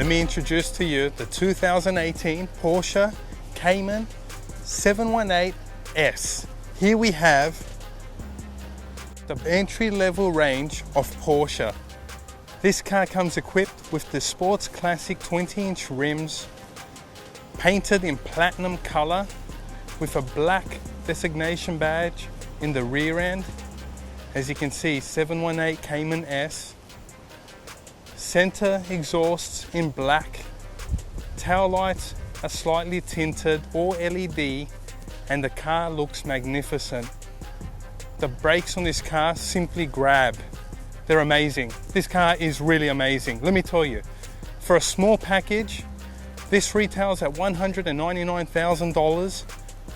me introduce to you the 2018 Porsche Cayman 718 S. Here we have the entry-level range of Porsche. This car comes equipped with the Sports Classic 20-inch rims, painted in platinum color with a black designation badge in the rear end. As you can see, 718 Cayman S. Center exhausts in black. Tail lights are slightly tinted or LED, and the car looks magnificent. The brakes on this car simply grab. They're amazing. This car is really amazing. Let me tell you, for a small package, this retails at $199,000.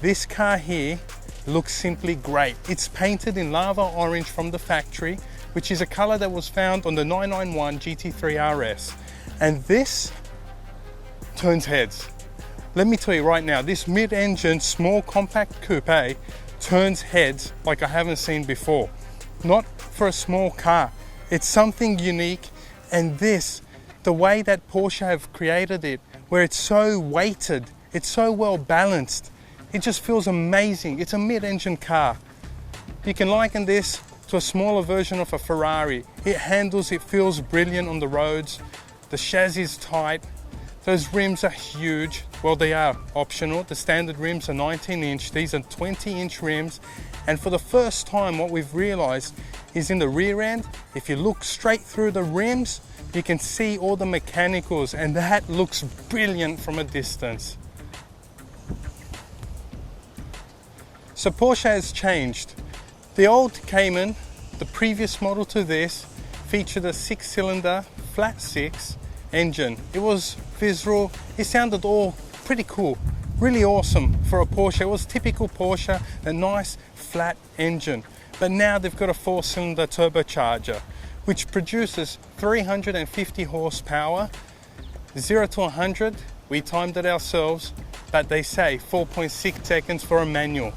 This car here looks simply great. It's painted in lava orange from the factory, which is a color that was found on the 991 GT3 RS. And this turns heads. Let me tell you right now, this mid-engine small compact coupe turns heads like I haven't seen before. Not for a small car. It's something unique, and this, the way that Porsche have created it, where it's so weighted, it's so well balanced, it just feels amazing. It's a mid-engine car. You can liken this to a smaller version of a Ferrari. It handles, it feels brilliant on the roads. The chassis is tight. Those rims are huge. Well, they are optional. The standard rims are 19-inch. These are 20-inch rims. And for the first time, what we've realized is in the rear end, if you look straight through the rims, you can see all the mechanicals, and that looks brilliant from a distance. So Porsche has changed. The old Cayman, the previous model to this, featured a 6-cylinder flat 6 engine. It was visceral. It sounded all pretty cool, really awesome for a Porsche. It was typical Porsche, a nice flat engine. But now they've got a 4-cylinder turbocharger, which produces 350 horsepower. 0 to 100, we timed it ourselves, but they say 4.6 seconds for a manual.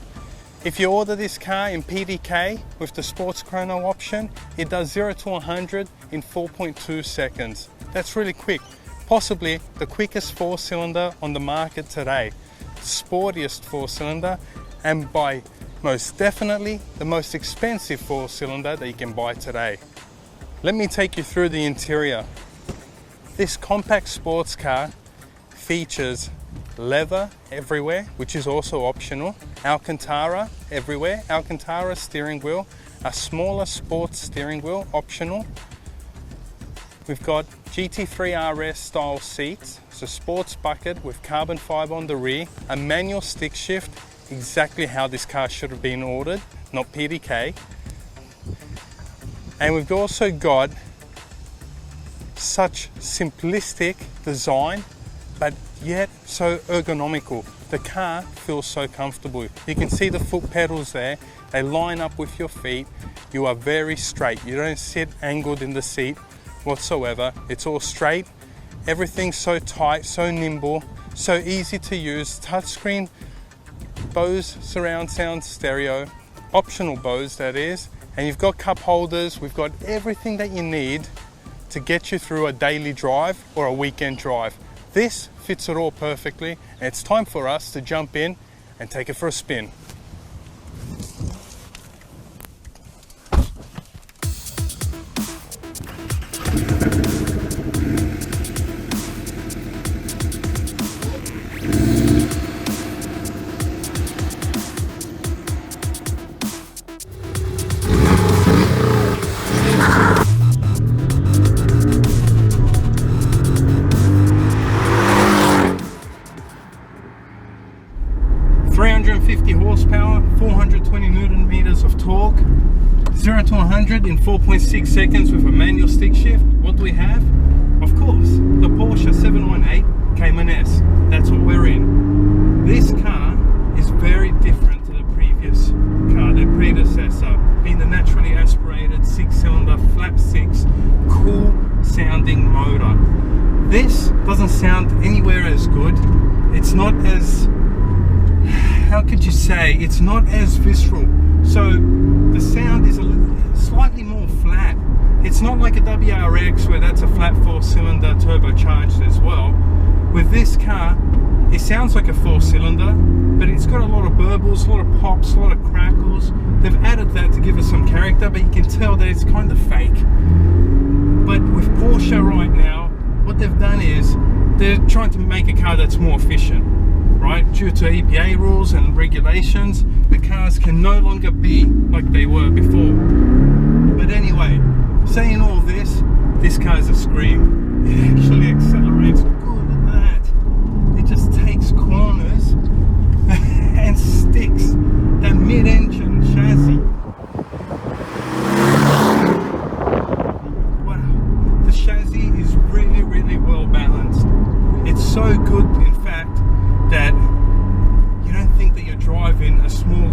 If you order this car in PDK with the sports chrono option, it does 0 to 100 in 4.2 seconds. That's really quick. Possibly the quickest 4-cylinder on the market today. Sportiest 4-cylinder, and by most definitely the most expensive 4-cylinder that you can buy today. Let me take you through the interior. This compact sports car features leather everywhere, which is also optional. Alcantara everywhere. Alcantara steering wheel. A smaller sports steering wheel, optional. We've got GT3 RS style seats. It's a sports bucket with carbon fiber on the rear. A manual stick shift, exactly how this car should have been ordered, not PDK. And we've also got such simplistic design, but yet so ergonomical. The car feels so comfortable. You can see the foot pedals there. They line up with your feet. You are very straight. You don't sit angled in the seat whatsoever. It's all straight. Everything's so tight, so nimble, so easy to use. Touchscreen, Bose surround sound stereo, optional Bose that is. And you've got cup holders. We've got everything that you need to get you through a daily drive or a weekend drive. This fits it all perfectly, and it's time for us to jump in and take it for a spin. Horsepower, 420 Newton meters of torque, 0 to 100 in 4.6 seconds with a manual stick shift. What do we have? Of course, the Porsche 718 Cayman S. That's what we're in. This car is very different to the previous car, their predecessor, being the naturally aspirated 6-cylinder flat 6 cool sounding motor. This doesn't sound anywhere as good. It's not as, how could you say, it's not as visceral. So the sound is slightly more flat. It's not like a WRX where that's a flat 4-cylinder turbocharged as well. With this car, it sounds like a 4-cylinder, but it's got a lot of burbles, a lot of pops, a lot of crackles. They've added that to give it some character, but you can tell that it's kind of fake. But with Porsche right now, what they've done is they're trying to make a car that's more efficient, right? Due to EPA rules and regulations, the cars can no longer be like they were before. But anyway, saying all this, this car's a scream. It actually accelerates good at that. It just takes corners and sticks that mid-engine chassis. Wow, the chassis is really, really well balanced. It's so good, in fact, that you don't think that you're driving a small,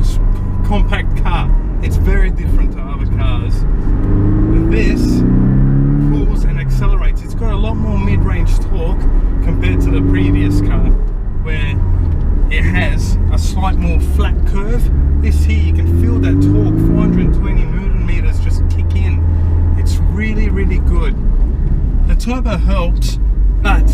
compact car. It's very different to other cars. This pulls and accelerates. It's got a lot more mid-range torque compared to the previous car, where it has a slight more flat curve. This here, you can feel that torque, 420 Newton meters just kick in. It's really, really good. The turbo helps, but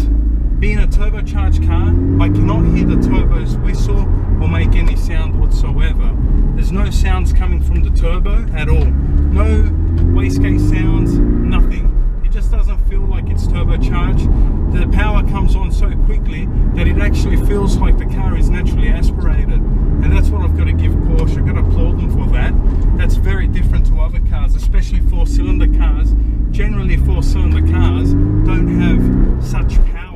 being a turbocharged car, I cannot hear the turbos whistle or make any sound whatsoever. There's no sounds coming from the turbo at all. No wastegate sounds, nothing. It just doesn't feel like it's turbocharged. The power comes on so quickly that it actually feels like the car is naturally aspirated. And that's what I've got to give Porsche. I've got to applaud them for that. That's very different to other cars, especially 4-cylinder cars. Generally 4-cylinder cars don't have such power.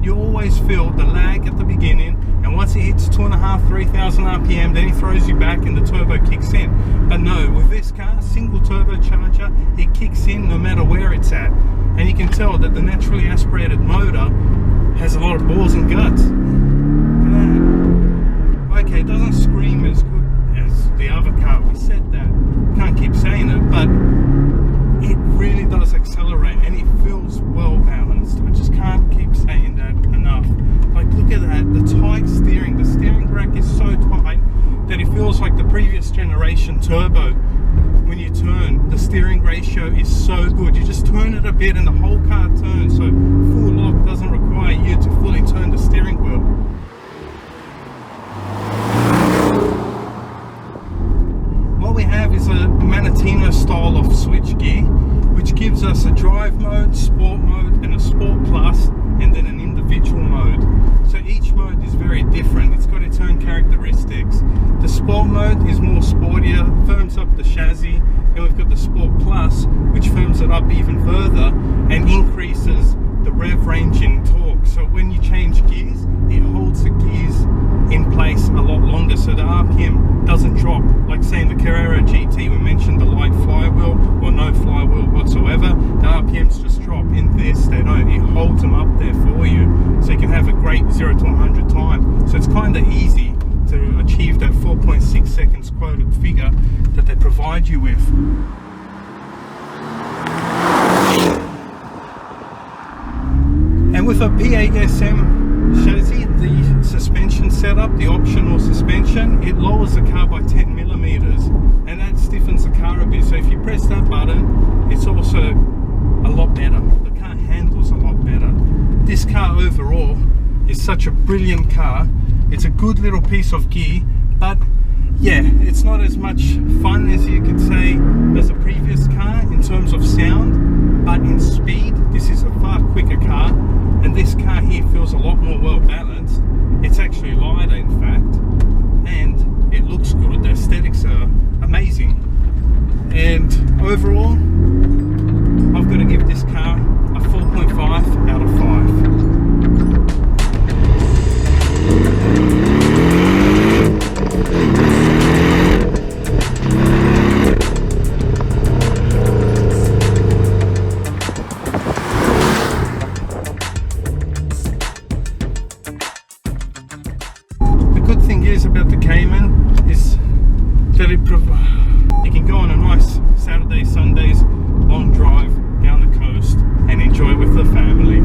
You always feel the lag at the beginning, and once it hits 2,500, 3,000 RPM, then it throws you back and the turbo kicks in. But no, with this car, single turbocharger, it kicks in no matter where it's at. And you can tell that the naturally aspirated motor has a lot of balls and guts. Look at that. Okay, it doesn't scream as good as the other car, we said that. Can't keep saying it, but it really does accelerate and it feels well balanced. I just can't keep saying that enough. Like, look at that, the tight steering. The steering rack is so tight that it feels like the previous generation turbo. When you turn, the steering ratio is so good. You just turn it a bit and the whole car turns. So full lock doesn't require you to fully turn the steering wheel. What we have is a Manatino style of switch gear, which gives us a drive mode, sport mode, and a sport plus, and then an individual mode. So each mode is very different. It's got its own characteristics. The sport mode is more sportier, firms up the chassis, and we've got the sport plus, which firms it up even further and increases the rev range in torque. So when you change gears, it holds the gears in place a lot longer, so the RPM doesn't drop. Like saying the Carrera GT, we mentioned the light flywheel or no flywheel whatsoever, the RPMs just drop. In this, they don't. It holds them up there for you, so you can have a great 0 to 100 time. So it's kind of easy to achieve that 4.6 seconds quoted figure that they provide you with. And with a PASM chassis, the suspension setup, the optional suspension, it lowers the car by 10 millimeters, and that stiffens the car a bit. So if you press that button, it's also a lot better. The car handles a lot better. This car overall is such a brilliant car. It's a good little piece of gear, but yeah, it's not as much fun as you could say as a previous car in terms of sound, but in speed, this is a far quicker car, and this car here feels a lot more well balanced. It's actually lighter, in fact, and it looks good. The aesthetics are amazing, and overall, I've got to give this car a 4.5 out of 5. The good thing is about the Cayman is that you can go on a nice Saturday, Sundays long drive down the coast and enjoy with the family.